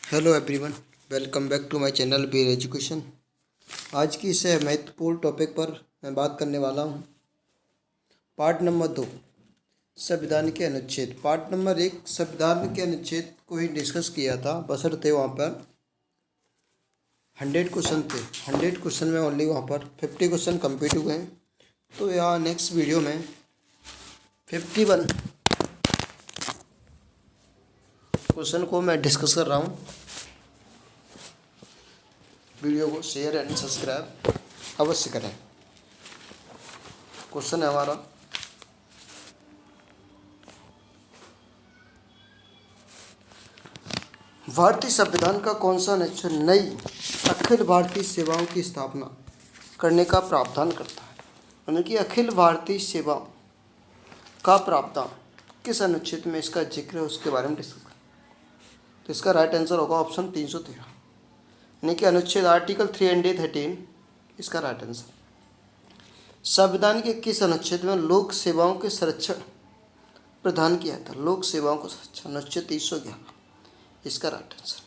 Hello everyone, welcome back to my channel Bir education. आज की इस महत्वपूर्ण टॉपिक पर मैं बात करने वाला हूँ। पार्ट नंबर 2, संविधान के अनुच्छेद। पार्ट नंबर 1 संविधान के अनुच्छेद को ही डिस्कस किया था, बशर्ते वहाँ पर 100 क्वेश्चन थे। 100 क्वेश्चन में ओनली वहाँ पर 50 क्वेश्चन कंप्लीट हुए हैं। तो यहाँ नेक्स्ट वीडियो में 51 क्वेश्चन को मैं डिस्कस कर रहा हूँ। वीडियो को शेयर एंड सब्सक्राइब अवश्य करें। क्वेश्चन है हमारा, भारतीय संविधान का कौन सा अनुच्छेद नई अखिल भारतीय सेवाओं की स्थापना करने का प्रावधान करता है? यानी कि अखिल भारतीय सेवाओं का प्रावधान किस अनुच्छेद में इसका जिक्र है, उसके बारे में डिस्कस करें। तो इसका राइट आंसर होगा ऑप्शन 313, यानी कि अनुच्छेद आर्टिकल 313 इसका राइट आंसर। संविधान के किस अनुच्छेद में लोक सेवाओं के संरक्षण प्रदान किया था? लोक सेवाओं को संरक्षण, अनुच्छेद 311 इसका राइट आंसर।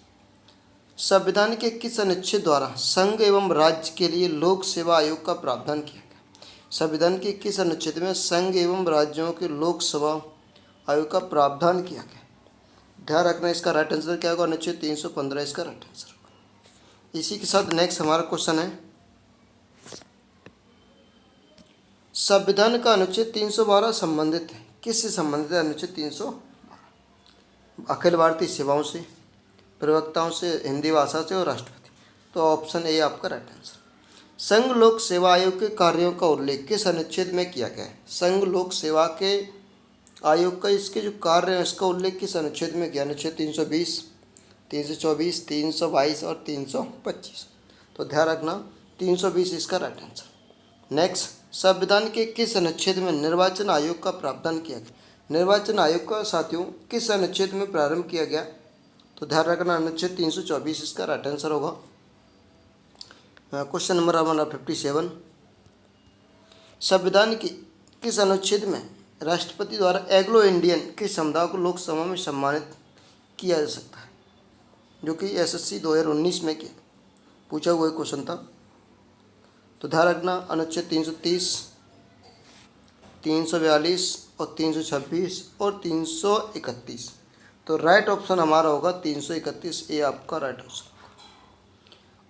संविधान के किस अनुच्छेद द्वारा संघ एवं राज्य के लिए लोक सेवा आयोग का प्रावधान किया गया? संविधान के किस अनुच्छेद में संघ एवं राज्यों के लोक सेवा आयोग का प्रावधान किया गया? ध्यान रखना, इसका राइट आंसर क्या होगा? अनुच्छेद 315 इसका राइट आंसर होगा। इसी के साथ नेक्स्ट हमारा क्वेश्चन है, संविधान का अनुच्छेद 312 संबंधित है, किससे संबंधित है? अनुच्छेद 312 अखिल भारतीय सेवाओं से, प्रवक्ताओं से, हिंदी भाषा से और राष्ट्रपति। तो ऑप्शन ए आपका राइट आंसर। संघ लोक सेवा आयोग के कार्यों का उल्लेख किस अनुच्छेद में किया गया है? संघ लोक सेवा के आयोग का इसके जो कार्य है इसका उल्लेख किस अनुच्छेद में किया? अनुच्छेद 320, 324, 322 और 325। तो ध्यान रखना 320 इसका राइट आंसर। नेक्स्ट, संविधान के किस अनुच्छेद में निर्वाचन आयोग का प्रावधान किया गया? निर्वाचन आयोग का साथियों किस अनुच्छेद में प्रारंभ किया गया? तो ध्यान रखना अनुच्छेद 324 इसका राइट आंसर होगा। क्वेश्चन नंबर हमारा 57, संविधान की किस अनुच्छेद में राष्ट्रपति द्वारा एग्लो इंडियन के समुदाय को लोकसभा में सम्मानित किया जा सकता है? जो कि एसएससी 2019 में पूछा हुआ क्वेश्चन था। तो ध्यान रखना अनुच्छेद 330, 342 और 326 और 331। तो राइट ऑप्शन हमारा होगा 331, ए आपका राइट ऑप्शन।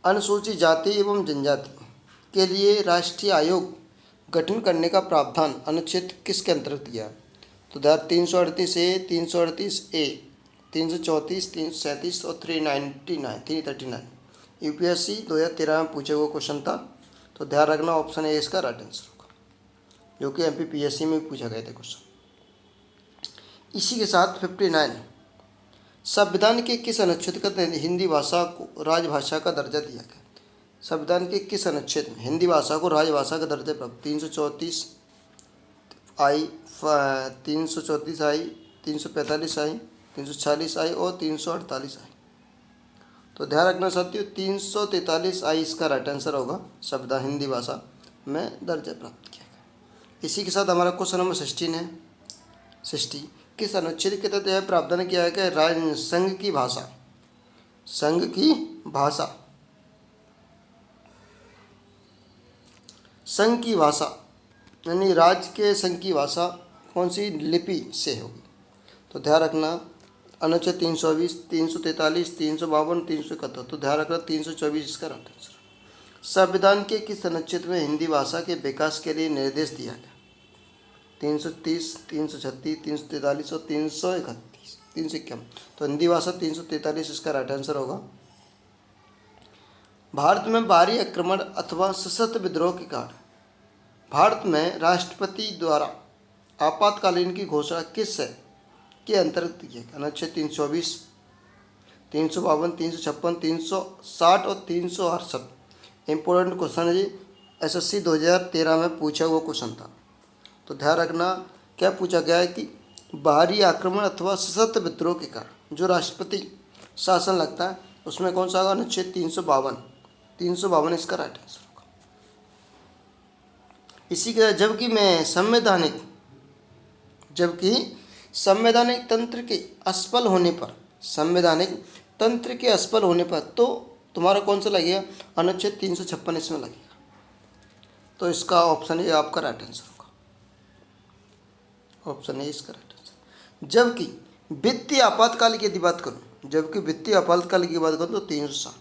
अनुसूचित जाति एवं जनजाति के लिए राष्ट्रीय आयोग गठन करने का प्रावधान अनुच्छेद किसके अंतर्गत दिया है? तो ध्यान 338 ए, 338 ए, 334, 337 और 339 यूपीएससी 2013 में पूछे हुआ क्वेश्चन था। तो ध्यान रखना ऑप्शन ए इसका राइट आंसर होगा, जो कि एमपीपीएससी में पूछा गया था क्वेश्चन। इसी के साथ 59, संविधान के किस अनुच्छेद का हिंदी भाषा को राजभाषा का दर्जा दिया गया? संविधान के किस अनुच्छेद में हिंदी भाषा को राजभाषा का दर्जा प्राप्त? 334 आई, 334 आई, 345 आई, 346 आई और 348 आई। तो ध्यान रखना साथियों 343 आई इसका राइट आंसर होगा, संविधान हिंदी भाषा में दर्जा प्राप्त किया गया। इसी के साथ हमारा क्वेश्चन नंबर 16 है, 60 किस अनुच्छेद के तहत यह प्रावधान किया है कि संघ की भाषा, संघ की भाषा, संघ की भाषा यानी राज्य के संघ की भाषा कौन सी लिपि से होगी? तो ध्यान रखना अनुच्छेद 320, 343, 352, 371। तो ध्यान रखना 324 इसका राइट आंसर। संविधान के किस अनुच्छेद में हिंदी भाषा के विकास के लिए निर्देश दिया गया? 330, 336, 343 और 331, 351। तो हिंदी भाषा 343 इसका राइट आंसर होगा। भारत में बाहरी आक्रमण अथवा सशस्त्र विद्रोह के कारण भारत में राष्ट्रपति द्वारा आपातकालीन की घोषणा किस के अंतर्गत की गई? अनुच्छेद 324, 352, 356, 360 और 368। इंपॉर्टेंट क्वेश्चन है जी, एसएससी 2013 में पूछा हुआ क्वेश्चन था। तो ध्यान रखना क्या पूछा गया है कि बाहरी आक्रमण अथवा सशस्त्र विद्रोह के कारण जो राष्ट्रपति शासन लगता है उसमें कौन सा होगा? अनुच्छेद 352 इसका राइट आंसर होगा। इसी के जबकि संवैधानिक तंत्र के असफल होने पर संवैधानिक तंत्र के असफल होने पर तो तुम्हारा कौन सा लगेगा, अनुच्छेद 356 इसमें लगेगा। तो इसका ऑप्शन ए आपका राइट आंसर होगा, ऑप्शन ए इसका राइट आंसर। जबकि वित्तीय आपातकाल की यदि बात करूँ, जबकि वित्तीय आपातकाल की बात करूँ तो 360।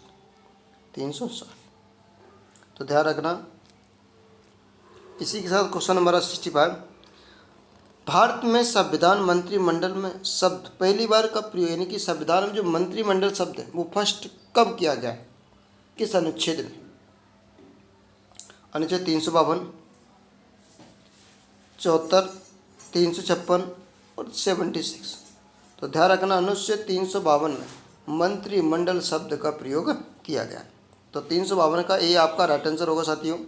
तो ध्यान रखना। इसी के साथ क्वेश्चन नंबर 65, भारत में संविधान मंत्रिमंडल में शब्द पहली बार कब प्रयोग, यानी कि संविधान में जो मंत्रिमंडल शब्द है वो फर्स्ट कब किया गया, किस अनुच्छेद में? अनुच्छेद 352, 74, 356 और 76। तो ध्यान रखना, अनुच्छेद 352 में मंत्रिमंडल शब्द का प्रयोग किया गया। तो 352 का ए आपका राइट आंसर होगा साथियों।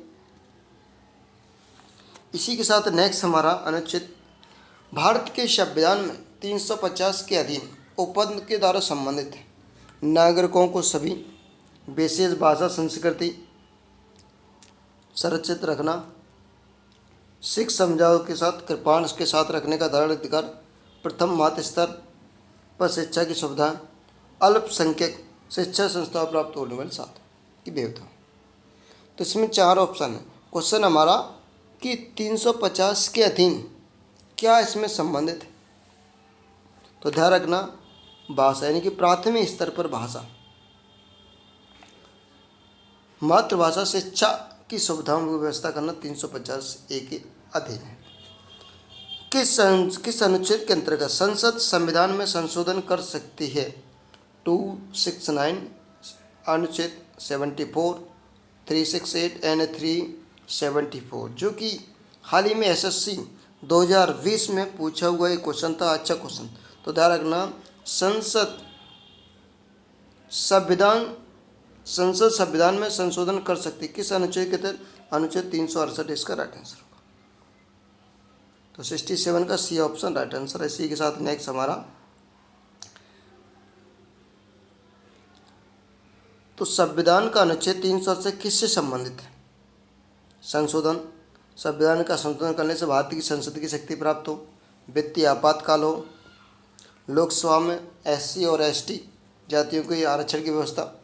इसी के साथ नेक्स्ट हमारा अनुच्छेद, भारत के संविधान में 350 के अधीन उपपद के द्वारा संबंधित है नागरिकों को सभी विशेष भाषा संस्कृति संरक्षित रखना, सिख समुदायों के साथ कृपाण के साथ रखने का धारण अधिकार, प्रथम मातृ स्तर पर शिक्षा की सुविधा, अल्पसंख्यक शिक्षा संस्था प्राप्त होने वाले साथ की व्यवस्था। तो इसमें 4 ऑप्शन है। क्वेश्चन हमारा कि 350 के अधीन क्या इसमें संबंधित है? तो ध्यान रखना, भाषा यानी कि प्राथमिक स्तर पर भाषा, मातृभाषा शिक्षा की सुविधाओं की व्यवस्था करना 350 ए के अधीन है। किस अनुच्छेद के अंतर्गत संसद संविधान में संशोधन कर सकती है? 269, अनुच्छेद 74, 368 एंड 374, जो कि हाल ही में एसएससी 2020 में पूछा हुआ एक क्वेश्चन था। अच्छा क्वेश्चन। तो ध्यान रखना, संसद संविधान में संशोधन कर सकती है किस अनुच्छेद के तहत? अनुच्छेद 368 इसका राइट आंसर होगा। तो 67 का सी ऑप्शन राइट आंसर है। इसी के साथ नेक्स्ट हमारा, तो संविधान का अनुच्छेद 368 किससे संबंधित है? संशोधन, संविधान का संशोधन करने से भारत की संसद की शक्ति प्राप्त हो, वित्तीय आपातकाल हो, लोकसभा में एससी और एसटी जातियों के आरक्षण की व्यवस्था,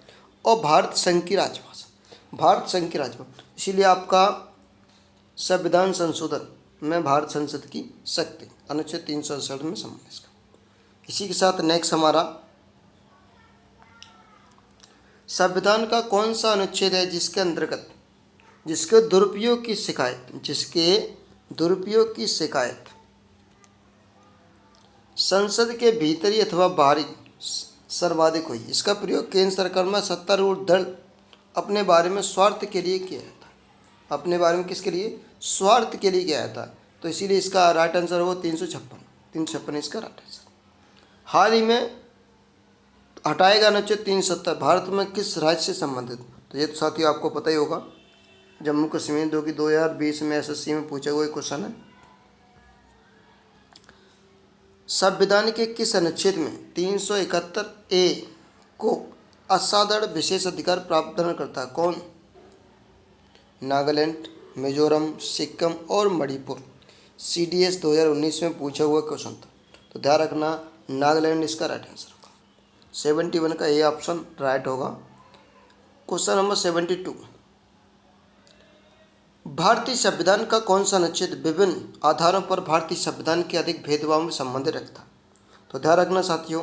और भारत संघ की राजभाषा, भारत संघ की राजभाषा। इसीलिए आपका संविधान संशोधन में भारत संसद की शक्ति अनुच्छेद 368 में सम्मिलित इसका। इसी के साथ नेक्स्ट हमारा, संविधान का कौन सा अनुच्छेद है जिसके अंतर्गत जिसके दुरुपयोग की शिकायत संसद के भीतरी अथवा बाहरी सर्वाधिक हुई? इसका प्रयोग केंद्र सरकार में सत्तारूढ़ दल अपने बारे में स्वार्थ के लिए किया था। अपने बारे में किसके लिए? स्वार्थ के लिए किया था। तो इसीलिए इसका राइट आंसर होगा 356 इसका राइट आंसर। हाल ही में हटाया गया अनुच्छेद 370 भारत में किस राज्य से संबंधित? तो ये तो साथियों आपको पता ही होगा, जम्मू कश्मीर, जो कि 2020 में एसएससी में पूछा हुआ एक क्वेश्चन है। संविधान के किस अनुच्छेद में 371 ए को असाधारण विशेष अधिकार प्रावधान करता है? कौन? नागालैंड, मिजोरम, सिक्किम और मणिपुर। सीडीएस 2019 में पूछा हुआ क्वेश्चन था। तो ध्यान रखना, नागालैंड इसका राइट आंसर होगा। 71 का ए ऑप्शन राइट होगा। क्वेश्चन नंबर 72, भारतीय संविधान का कौन सा अनुच्छेद विभिन्न आधारों पर भारतीय संविधान के अधिक भेदभाव में संबंधित रखता? तो ध्यान रखना साथियों,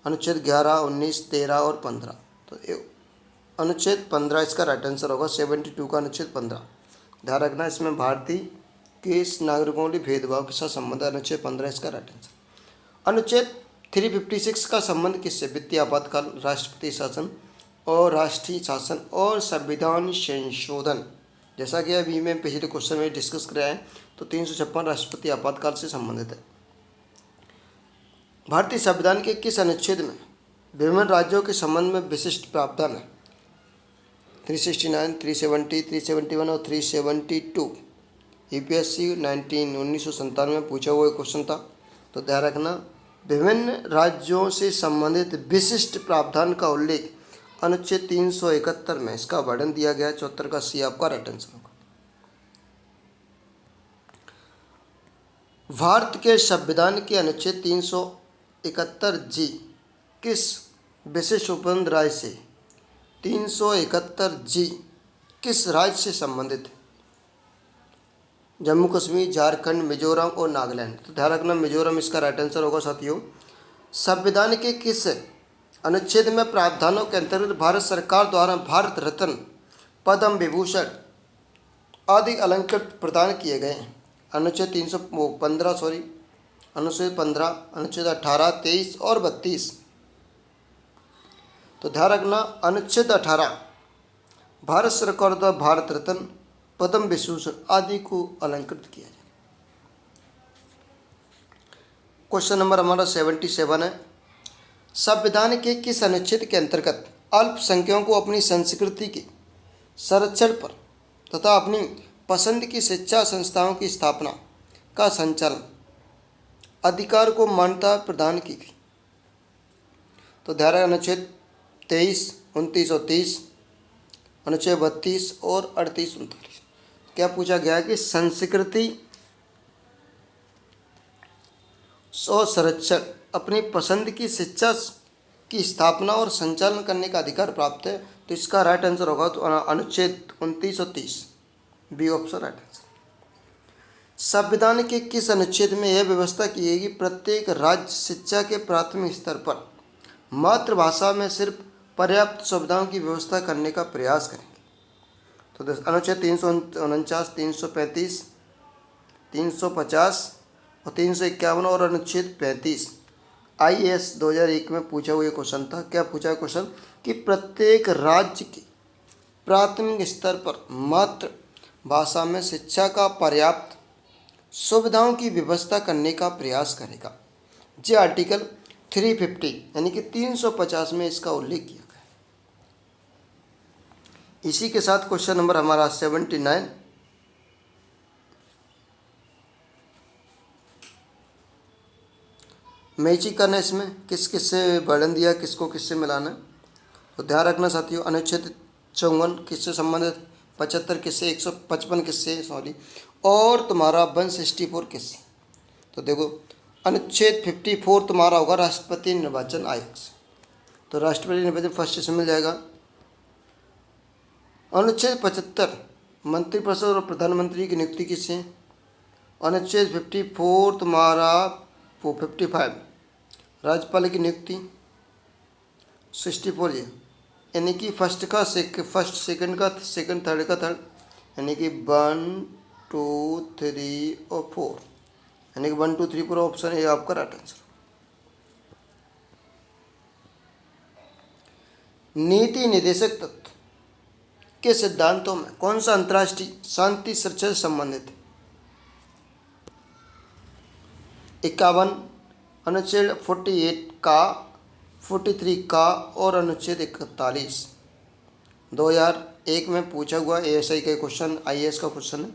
अनुच्छेद 11, 19, 13 और 15। तो अनुच्छेद 15 इसका राइट आंसर होगा। 72 का अनुच्छेद 15। ध्यान रखना, इसमें भारतीय के नागरिकों के भेदभाव के साथ संबंध है। अनुच्छेद 15 इसका राइट आंसर। अनुच्छेद 356 का संबंध किससे? वित्तीय आपातकाल, राष्ट्रपति शासन और राष्ट्रीय शासन और संविधान संशोधन। जैसा कि अभी मैं पिछले क्वेश्चन में डिस्कस कराया है, तो 356 राष्ट्रपति आपातकाल से संबंधित है। भारतीय संविधान के किस अनुच्छेद में विभिन्न राज्यों के संबंध में विशिष्ट प्रावधान है? 369, 370, 371 और 372। यूपीएससी 1997 में पूछा हुआ क्वेश्चन था। तो ध्यान रखना, विभिन्न राज्यों से संबंधित विशिष्ट प्रावधान का उल्लेख अनुच्छेद 371 में इसका वर्णन दिया गया। 74 का सी आपका राइट आंसर होगा। भारत के संविधान के अनुच्छेद 371 जी किस विशेष उपबंध राज्य से 371 जी किस राज्य से संबंधित है? जम्मू कश्मीर, झारखंड, मिजोरम और नागालैंड। तो ध्यान रखना मिजोरम इसका राइट आंसर होगा साथियों। संविधान के किस अनुच्छेद में प्रावधानों के अंतर्गत भारत सरकार द्वारा भारत रत्न, पद्म विभूषण आदि अलंकृत प्रदान किए गए हैं? अनुच्छेद 315 सॉरी अनुच्छेद 15, अनुच्छेद 18, 23 और 32। तो ध्यान रखना अनुच्छेद 18 भारत सरकार द्वारा भारत रत्न, पद्म विभूषण आदि को अलंकृत किया जाए। क्वेश्चन नंबर हमारा 77 है। संविधान के किस अनुच्छेद के अंतर्गत अल्पसंख्यकों को अपनी संस्कृति के संरक्षण पर तथा अपनी पसंद की शिक्षा संस्थाओं की स्थापना का संचालन अधिकार को मान्यता प्रदान की गई? तो ध्यान रखना अनुच्छेद 23, 29 और 30, अनुच्छेद 32 और 38, 39। क्या पूछा गया कि संस्कृति और संरक्षण अपनी पसंद की शिक्षा की स्थापना और संचालन करने का अधिकार प्राप्त है? तो इसका राइट आंसर होगा तो अनुच्छेद 29 और 30, बी ऑप्शन राइट आंसर। संविधान के किस अनुच्छेद में यह व्यवस्था की गई कि प्रत्येक राज्य शिक्षा के प्राथमिक स्तर पर मातृभाषा में सिर्फ पर्याप्त सुविधाओं की व्यवस्था करने का प्रयास करेंगे? तो अनुच्छेद 349, 335, 350 और 351 और अनुच्छेद 35 IAS 2001 में पूछा हुआ क्वेश्चन था। क्या पूछा है क्वेश्चन कि प्रत्येक राज्य के प्राथमिक स्तर पर मातृभाषा में शिक्षा का पर्याप्त सुविधाओं की व्यवस्था करने का प्रयास करेगा। जे आर्टिकल 350 यानी कि 350 में इसका उल्लेख किया गया। इसी के साथ क्वेश्चन नंबर हमारा 79। मैचिंग करना, इसमें किस किस से वर्णन दिया, किसको किससे मिलाना है? तो ध्यान रखना साथियों अनुच्छेद 54 किससे संबंधित, 75 किससे, 155 किससे सॉरी, और तुम्हारा 164 किससे? तो देखो अनुच्छेद 54 तुम्हारा होगा राष्ट्रपति निर्वाचन आयोग से। तो राष्ट्रपति निर्वाचन फर्स्ट से मिल जाएगा। अनुच्छेद 75 मंत्रिपरिषद और प्रधानमंत्री की नियुक्ति किससे? अनुच्छेद 54 तुम्हारा 55 राज्यपाल की नियुक्ति। 64 ये यानी कि फर्स्ट सेकंड का सेकंड, थर्ड का थर्ड, यानी कि 1 2 3 और 4, यानी कि 1 2 3 4 ऑप्शन ए आपका राइट आंसर। नीति निर्देशक तत्व के सिद्धांतों में कौन सा अंतर्राष्ट्रीय शांति सुरक्षा से संबंधित है? 51, अनुच्छेद 48 का, 43 का और अनुच्छेद 41। 2001 में पूछा हुआ ASI का क्वेश्चन, IAS का क्वेश्चन है।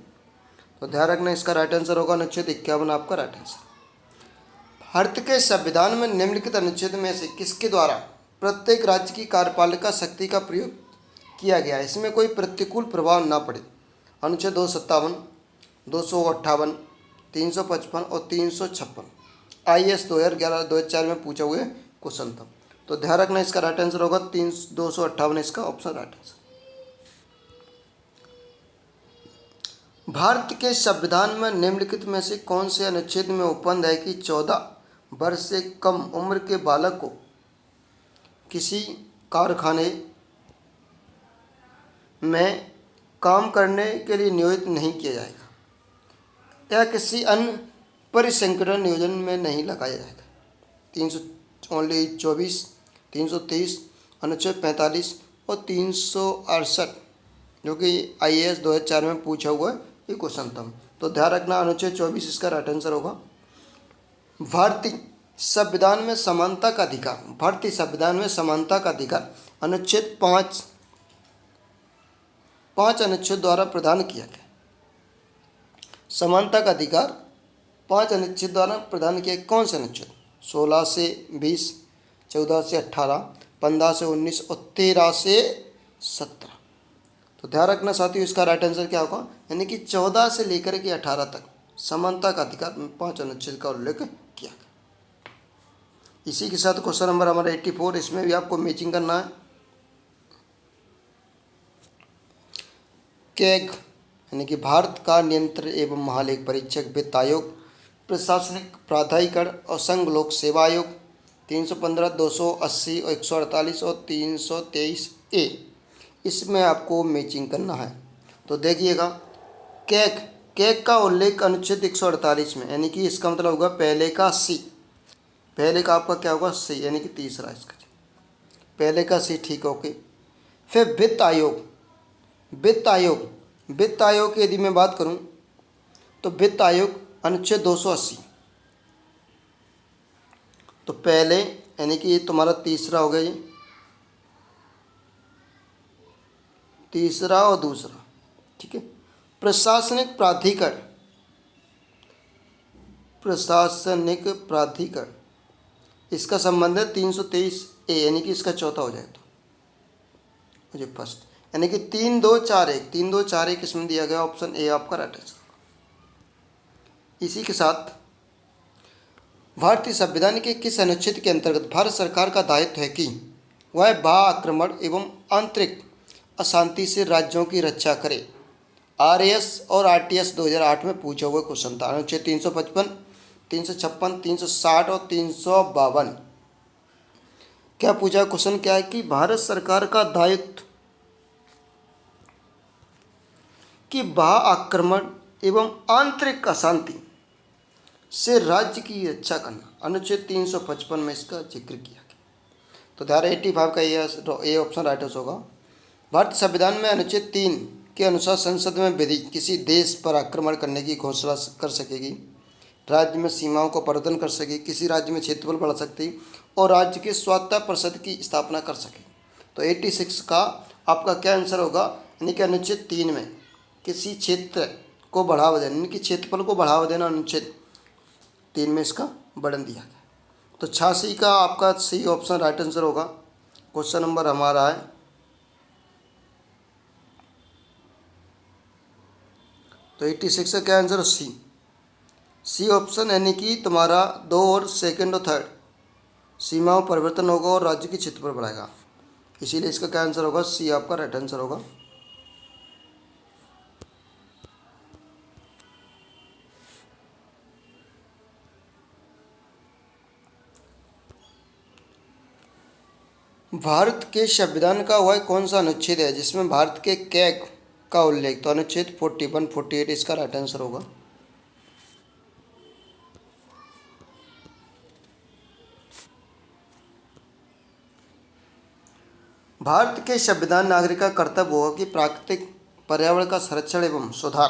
तो ध्यान रखना इसका राइट आंसर होगा अनुच्छेद 51 आपका राइट आंसर। भारत के संविधान में निम्नलिखित अनुच्छेद में से किसके द्वारा प्रत्येक राज्य की कार्यपालिका शक्ति का प्रयोग किया गया है? इसमें कोई प्रतिकूल प्रभाव ना पड़े। अनुच्छेद 257, 258, 355 और 356 IAS 2011-2004 में पूछा हुए क्वेश्चन था। तो ध्यान रखना इसका राइट आंसर होगा 258 इसका ऑप्शन राइट आंसर। भारत के संविधान में निम्नलिखित में से कौन से अनुच्छेद में उपबंध है कि 14 वर्ष से कम उम्र के बालक को किसी कारखाने में काम करने के लिए नियोजित नहीं किया जाएगा या किसी अन्य परिसंगठन नियोजन में नहीं लगाया जाएगा? 324, 323, अनुच्छेद 45 और 368 जो कि IAS 2004 में पूछा हुआ ये क्वेश्चन था। तो ध्यान रखना अनुच्छेद 24 इसका राइट आंसर होगा। भारतीय संविधान में समानता का अधिकार, भारतीय संविधान में समानता का अधिकार अनुच्छेद 5 अनुच्छेद द्वारा प्रदान किया गया। समानता का अधिकार 5 अनुच्छेद द्वारा प्रदान किया। कौन से अनुच्छेद? 16 से 20, 14 से 18, 15 से 19 और 13 से 17। तो ध्यान रखना साथियों इसका राइट आंसर क्या होगा, यानी कि 14 से लेकर के 18 तक समानता का अधिकार में 5 अनुच्छेद का उल्लेख किया गया। इसी के साथ क्वेश्चन नंबर हमारा 84, इसमें भी आपको मैचिंग करना है। कैग यानी कि भारत का नियंत्रण एवं महालेख परीक्षक वित्त आयोग, प्रशासनिक प्राधिकरण और संघ लोक सेवा आयोग 315, 280 और 148 और 323A, इसमें आपको मैचिंग करना है। तो देखिएगा, कैग कैग का उल्लेख अनुच्छेद 148 में, यानी कि इसका मतलब होगा पहले का सी, पहले का आपका क्या होगा सी, यानी कि तीसरा इसका पहले का सी, ठीक है, ओके। फिर वित्त आयोग, वित्त आयोग वित्त आयोग की यदि मैं बात करूं तो वित्त आयोग अनुच्छेद 280, तो पहले यानी कि ये तुम्हारा तीसरा हो गया, ये तीसरा और दूसरा, ठीक है। प्रशासनिक प्राधिकरण, प्रशासनिक प्राधिकरण इसका संबंध है 323A, यानी कि इसका चौथा हो जाए तो मुझे फर्स्ट, यानी कि 3241, 3241 इसमें दिया गया, ऑप्शन ए आपका राइट आंसर। इसी के साथ भारतीय संविधान के किस अनुच्छेद के अंतर्गत भारत सरकार का दायित्व है कि वह बाह्य आक्रमण एवं आंतरिक अशांति से राज्यों की रक्षा करे? RAS और RTS 2008 में पूछा हुआ क्वेश्चन था। अनुच्छेद 355, 356, 360 और 352। क्या पूछा क्वेश्चन, क्या है कि भारत सरकार का दायित्व कि बाह्य आक्रमण एवं आंतरिक अशांति से राज्य की रक्षा करना। अनुच्छेद 355 में इसका जिक्र किया गया। तो धारा 85 का ये ऑप्शन राइट आंसर होगा। भारतीय संविधान में अनुच्छेद 3 के अनुसार संसद में विधि किसी देश पर आक्रमण करने की घोषणा कर सकेगी, राज्य में सीमाओं का परिवर्तन कर सकेगी, किसी राज्य में क्षेत्रफल बढ़ा सकती और राज्य के स्वायत्तता परिषद की स्थापना कर सके। तो 86 का आपका क्या आंसर होगा, यानी कि अनुच्छेद 3 में किसी क्षेत्र को बढ़ावा देना, यानी कि क्षेत्रफल को बढ़ावा देना, अनुच्छेद 3 में इसका वर्णन दिया गया। तो 86 का आपका सी ऑप्शन राइट आंसर होगा। क्वेश्चन नंबर हमारा है, तो 86 का क्या आंसर है, सी ऑप्शन, यानी कि तुम्हारा 2 और सेकंड और थर्ड सीमाओं परिवर्तन होगा और राज्य की क्षेत्रफल बढ़ाएगा, इसीलिए इसका क्या आंसर होगा, सी आपका राइट आंसर होगा। भारत के संविधान का वह कौन सा अनुच्छेद है जिसमें भारत के कैग का उल्लेख? तो अनुच्छेद 41, 48 इसका राइट आंसर होगा। भारत के संविधान नागरिक का कर्तव्य होगा कि प्राकृतिक पर्यावरण का संरक्षण एवं सुधार,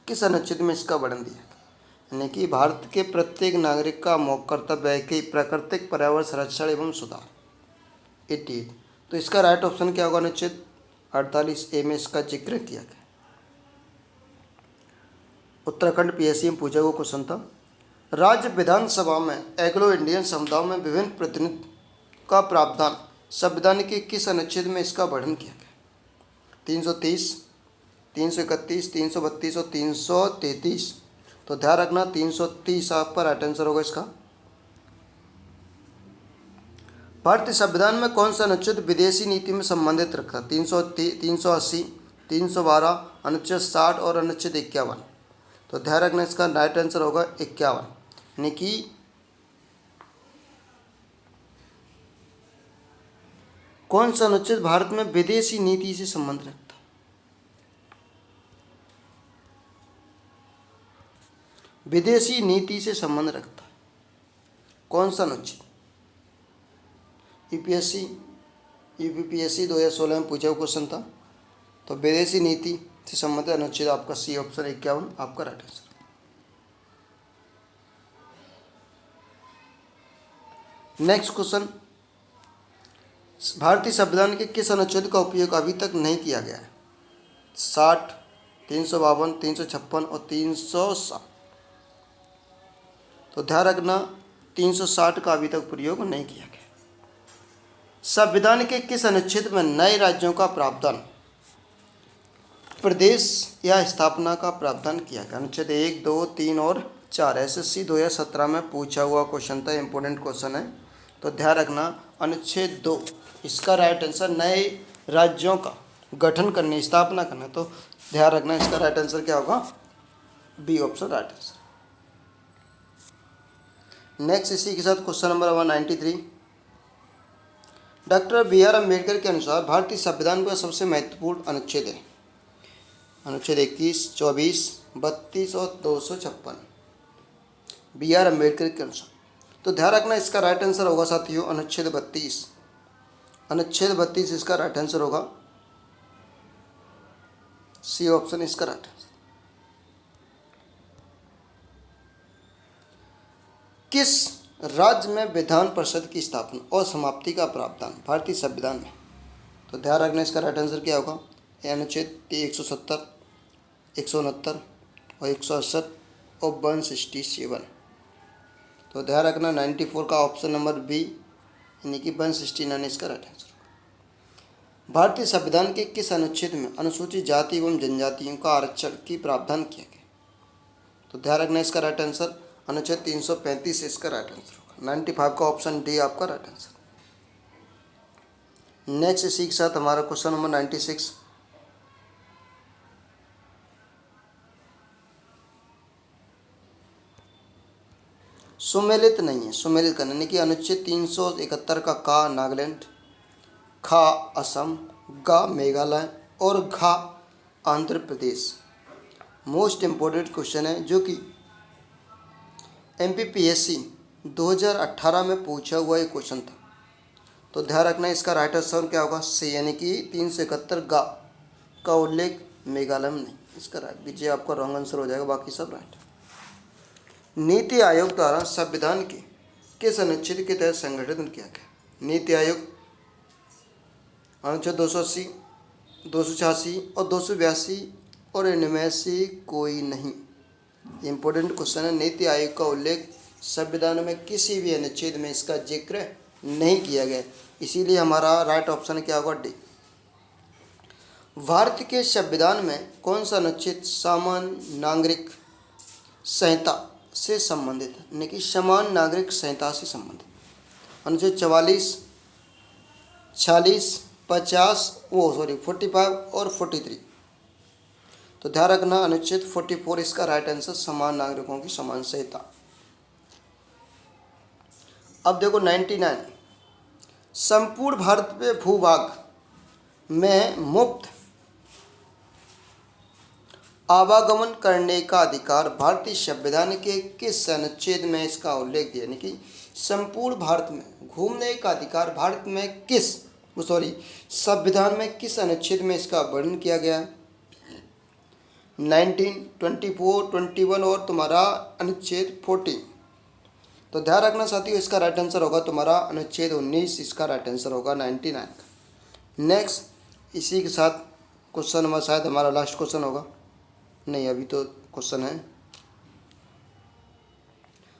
किस अनुच्छेद में इसका वर्णन दिया है? यानी कि भारत के प्रत्येक नागरिक का मौलिक कर्तव्य है कि प्राकृतिक पर्यावरण संरक्षण एवं सुधार, 88। तो इसका राइट ऑप्शन क्या होगा, अनुच्छेद 48A में इसका जिक्र किया गया। उत्तराखंड PSC में पूछा हुआ क्वेश्चन था, राज्य विधानसभा में एंग्लो इंडियन समुदायों में विभिन्न प्रतिनिधित्व का प्रावधान संविधान के किस अनुच्छेद में इसका वर्णन किया गया? 330, 331, 332 और 333। तो ध्यान रखना 330 आपका राइट आंसर होगा इसका। भारतीय संविधान में कौन सा अनुच्छेद विदेशी नीति में संबंधित रखा? 380, 312, अनुच्छेद 60 और अनुच्छेद 51। तो ध्यान रखना इसका राइट आंसर होगा 51, यानी कि कौन सा अनुच्छेद भारत में विदेशी नीति से संबंध रखता है? विदेशी नीति से संबंध रखता है कौन सा अनुच्छेद? UPPSC 2016 में पूछा हुआ क्वेश्चन था। तो विदेशी नीति से संबंधित अनुच्छेद आपका सी ऑप्शन 51 आपका राइट आंसर। नेक्स्ट क्वेश्चन, भारतीय संविधान के किस अनुच्छेद का उपयोग अभी तक नहीं किया गया है? 60, 352, 356 और 360। तो ध्यान रखना 360 का अभी तक प्रयोग नहीं किया गया। संविधान के किस अनुच्छेद में नए राज्यों का प्रावधान, प्रदेश या स्थापना का प्रावधान किया गया? अनुच्छेद 1, 2, 3 और 4। एसएससी 2017 में पूछा हुआ क्वेश्चन था, इंपॉर्टेंट क्वेश्चन है, तो ध्यान रखना। अनुच्छेद 2 इसका राइट आंसर नए राज्यों का गठन करने, स्थापना करना, तो ध्यान रखना इसका राइट आंसर क्या होगा, B option right answer. Next इसी के साथ question number 193। Doctor B R Ambedkar के अनुसार भारतीय संविधान का सबसे महत्वपूर्ण अनुच्छेद है। अनुच्छेद 21, 24, 32 और 256 बी आर अम्बेडकर के अनुसार। तो ध्यान रखना इसका राइट आंसर होगा साथियों अनुच्छेद 32। अनुच्छेद 32 इसका राइट आंसर होगा, सी ऑप्शन इसका राइट आंसर। किस राज्य में विधान परिषद की स्थापना और समाप्ति का प्रावधान भारतीय संविधान में? तो ध्यान रखना इसका राइट आंसर क्या होगा, अनुच्छेद 170, 169 और 168 और 167। तो ध्यान रखना 94 का ऑप्शन नंबर बी यानी कि 169 इसका राइट आंसर होगा। भारतीय संविधान के किस अनुच्छेद में अनुसूचित जाति एवं जनजातियों का आरक्षण की प्रावधान किया गया? तो ध्यान रखना इसका राइट आंसर अनुच्छेद 335 इसका राइट आंसर होगा। 95 का ऑप्शन डी आपका राइट आंसर। नेक्स्ट इसी के साथ हमारा क्वेश्चन नंबर 96। सुमेलित नहीं है, सुमेलित करना यानी कि अनुच्छेद 371 का का नागालैंड, खा असम, गा मेघालय और घा Andhra Pradesh. Most important question है जो कि MPPSC 2018 में पूछा हुआ एक क्वेश्चन था। तो ध्यान रखना इसका राइट आंसर क्या होगा, सी यानी कि 371 गा का उल्लेख मेघालय में नहीं, इसका राइट दीजिए, आपका रॉन्ग आंसर हो जाएगा, बाकी सब राइट। नीति आयोग द्वारा संविधान के किस अनुच्छेद के तहत संगठित किया गया? नीति आयोग अनुच्छेद 280, 286 और 282 और इनमें से कोई नहीं। इंपॉर्टेंट क्वेश्चन है, नीति आयोग का उल्लेख संविधान में किसी भी अनुच्छेद में इसका जिक्र नहीं किया गया, इसीलिए हमारा राइट ऑप्शन क्या होगा, डी। भारत के संविधान में कौन सा अनुच्छेद सामान्य नागरिक संहिता से संबंधित है, यानी कि समान नागरिक संहिता से संबंधित? अनुच्छेद 44, 46, 50 45 और 43। तो ध्यान रखना अनुच्छेद 44 इसका राइट आंसर, समान नागरिकों की समान संहिता। अब देखो 99। संपूर्ण भारत में भूभाग में मुफ्त आवागमन करने का अधिकार भारतीय संविधान के किस अनुच्छेद में इसका उल्लेख दिया? यानी कि संपूर्ण भारत में घूमने का अधिकार भारत में संविधान में किस अनुच्छेद में इसका वर्णन किया गया है? 19, 24, 21 और तुम्हारा अनुच्छेद 14। तो ध्यान रखना साथियों इसका राइट आंसर होगा तुम्हारा अनुच्छेद 19, इसका राइट आंसर होगा 99 का। नेक्स्ट इसी के साथ क्वेश्चन नंबर शायद हमारा लास्ट क्वेश्चन होगा, नहीं अभी तो क्वेश्चन है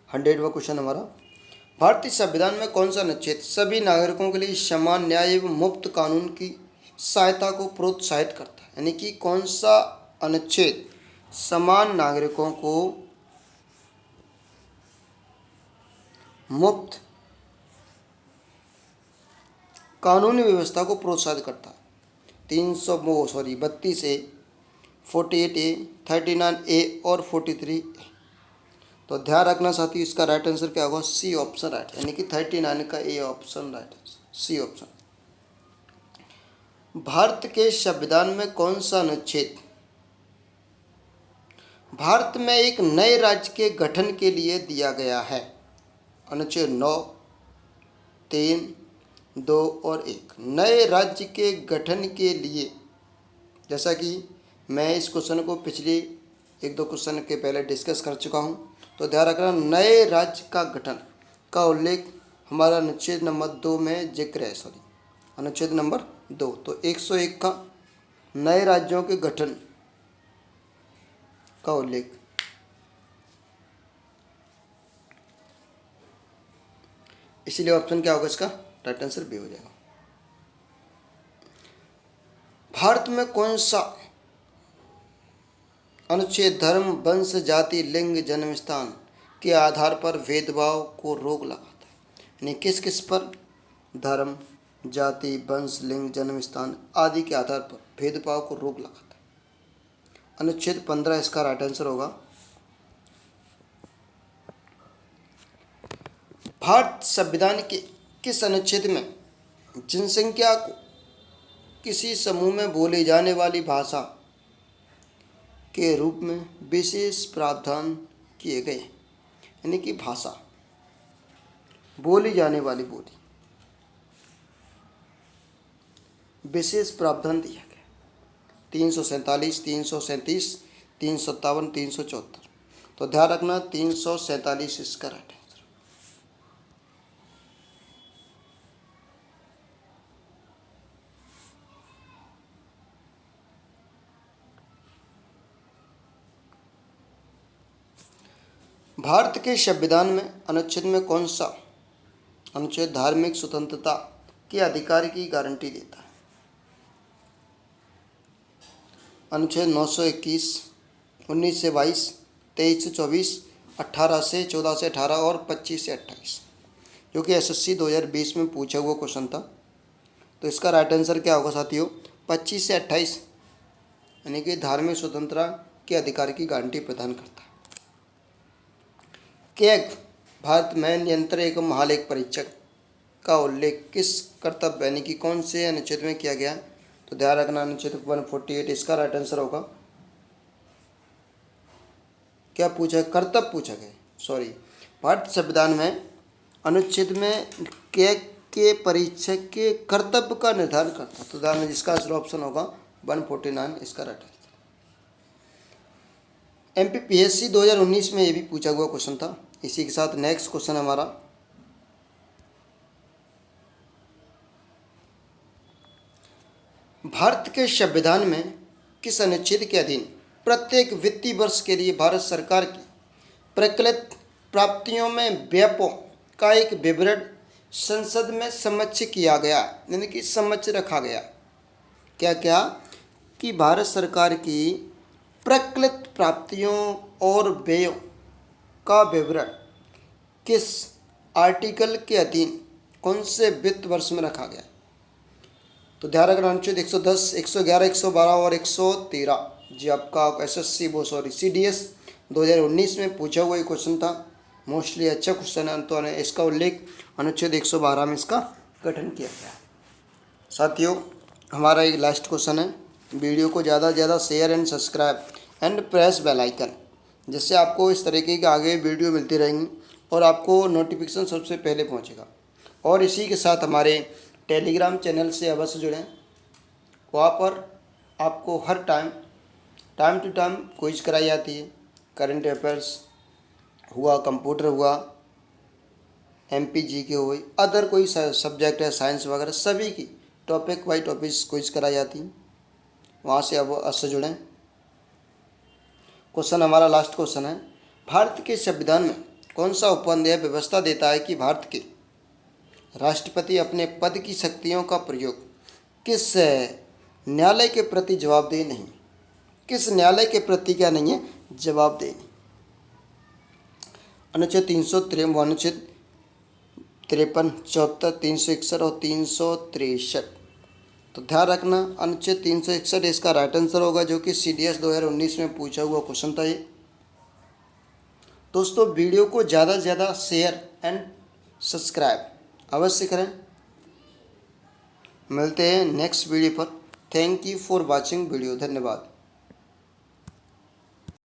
100वां क्वेश्चन हमारा। भारतीय संविधान में कौन सा अनुच्छेद सभी नागरिकों के लिए समान न्याय एवं मुफ्त कानून की सहायता को प्रोत्साहित करता है? यानी कि कौन सा अनुच्छेद समान नागरिकों को मुफ्त कानूनी व्यवस्था को प्रोत्साहित करता है? 32A, 48A, 39A और 43A। तो ध्यान रखना साथियों इसका राइट आंसर क्या होगा, सी ऑप्शन राइट, यानी कि 39 का A option right answer, C option. भारत के संविधान में कौन सा अनुच्छेद भारत में एक नए राज्य के गठन के लिए दिया गया है? अनुच्छेद 9, 3, 2 और 1। नए राज्य के गठन के लिए, जैसा कि मैं इस क्वेश्चन को पिछले 1-2 क्वेश्चन के पहले डिस्कस कर चुका हूं, तो ध्यान रखना नए राज्य का गठन का उल्लेख हमारा अनुच्छेद नंबर 2 में जिक्र है, अनुच्छेद नंबर 2। तो 101 का नए राज्यों के गठन का उल्लेख, इसीलिए ऑप्शन क्या होगा इसका राइट आंसर बी हो जाएगा। भारत में कौन सा अनुच्छेद धर्म, वंश, जाति, लिंग, जन्म स्थान के आधार पर भेदभाव को रोक लगाता है। यानी किस किस पर? धर्म, जाति, वंश, लिंग, जन्म स्थान आदि के आधार पर भेदभाव को रोक लगाता है। अनुच्छेद 15 इसका राइट आंसर होगा। भारत संविधान के किस अनुच्छेद में जनसंख्या को किसी समूह में बोली जाने वाली भाषा के रूप में विशेष प्रावधान किए गए? यानी कि भाषा, बोली जाने वाली बोली, विशेष प्रावधान दिया गया। 347, 337, 357, 374। तो ध्यान रखना 347 इसका राइट आंसर। भारत के संविधान में अनुच्छेद में कौन सा अनुच्छेद धार्मिक स्वतंत्रता के अधिकार की गारंटी देता है? अनुच्छेद 921, 19 से 22, 23 से 24, 18 से 14 से 18 और 25 से 28, जो कि एसएससी 2020 में पूछा हुआ क्वेश्चन था। तो इसका राइट आंसर क्या होगा साथियों? 25 से 28, यानी कि धार्मिक स्वतंत्रता के अधिकार की गारंटी प्रदान करता है। कैग भारत में नियंत्रण एवं महालेख परीक्षक का उल्लेख किस कर्तव्य यानी कि कौन से अनुच्छेद में किया गया? तो ध्यान रखना अनुच्छेद 148 इसका राइट आंसर होगा। क्या पूछा? कर्तव्य पूछा गया, सॉरी। भारत संविधान में अनुच्छेद में कैग के परीक्षक के कर्तव्य का निर्धारण करता है। तो ध्यान, जिसका आंसर ऑप्शन होगा 149 इसका राइट आंसर। MPPSC 2019 में ये भी पूछा हुआ क्वेश्चन था। इसी के साथ नेक्स्ट क्वेश्चन हमारा, भारत के संविधान में किस अनुच्छेद के अधीन प्रत्येक वित्तीय वर्ष के लिए भारत सरकार की प्रकलित प्राप्तियों में व्ययों का एक विवरण संसद में समक्ष किया गया, यानी कि समक्ष रखा गया? क्या क्या? कि भारत सरकार की प्रकलित प्राप्तियों और व्ययों का विवरण किस आर्टिकल के अधीन कौन से वित्त वर्ष में रखा गया? तो ध्यान रखना अनुच्छेद 110, 111, 112 और 113 जी आपका CDS 2019 में पूछा हुआ क्वेश्चन था। मोस्टली अच्छा क्वेश्चन है, तो इसका उल्लेख अनुच्छेद 112 में इसका गठन किया गया। साथियों, हमारा एक लास्ट क्वेश्चन है। वीडियो को ज़्यादा से ज़्यादा share and subscribe and press bell icon, जिससे आपको इस तरीके के आगे वीडियो मिलती रहेंगी और आपको नोटिफिकेशन सबसे पहले पहुंचेगा। और इसी के साथ हमारे टेलीग्राम चैनल से अवश्य जुड़ें। वहाँ पर आपको हर टाइम टू टाइम क्विज कराई जाती है। करंट अफेयर्स हुआ, कंप्यूटर हुआ, MPG के हुए, अदर कोई सब्जेक्ट है, साइंस वगैरह, सभी की टॉपिक बाई टॉपिक क्विज कराई जाती है। वहाँ से अब अवश्य जुड़ें। क्वेश्चन हमारा लास्ट क्वेश्चन है, भारत के संविधान में कौन सा उपबंध यह व्यवस्था देता है कि भारत के राष्ट्रपति अपने पद की शक्तियों का प्रयोग किस न्यायालय के प्रति जवाबदेह नहीं? किस न्यायालय के प्रति क्या नहीं है? जवाबदेह नहीं। अनुच्छेद 353, अनुच्छेद 53, 74, 361 और 363। तो ध्यान रखना अनुच्छेद 361 इसका राइट आंसर होगा, जो कि CDS 2019 में पूछा हुआ क्वेश्चन था ये। दोस्तों, वीडियो को ज़्यादा से ज़्यादा शेयर एंड सब्सक्राइब अवश्य करें। मिलते हैं नेक्स्ट वीडियो पर। Thank you for watching video. धन्यवाद।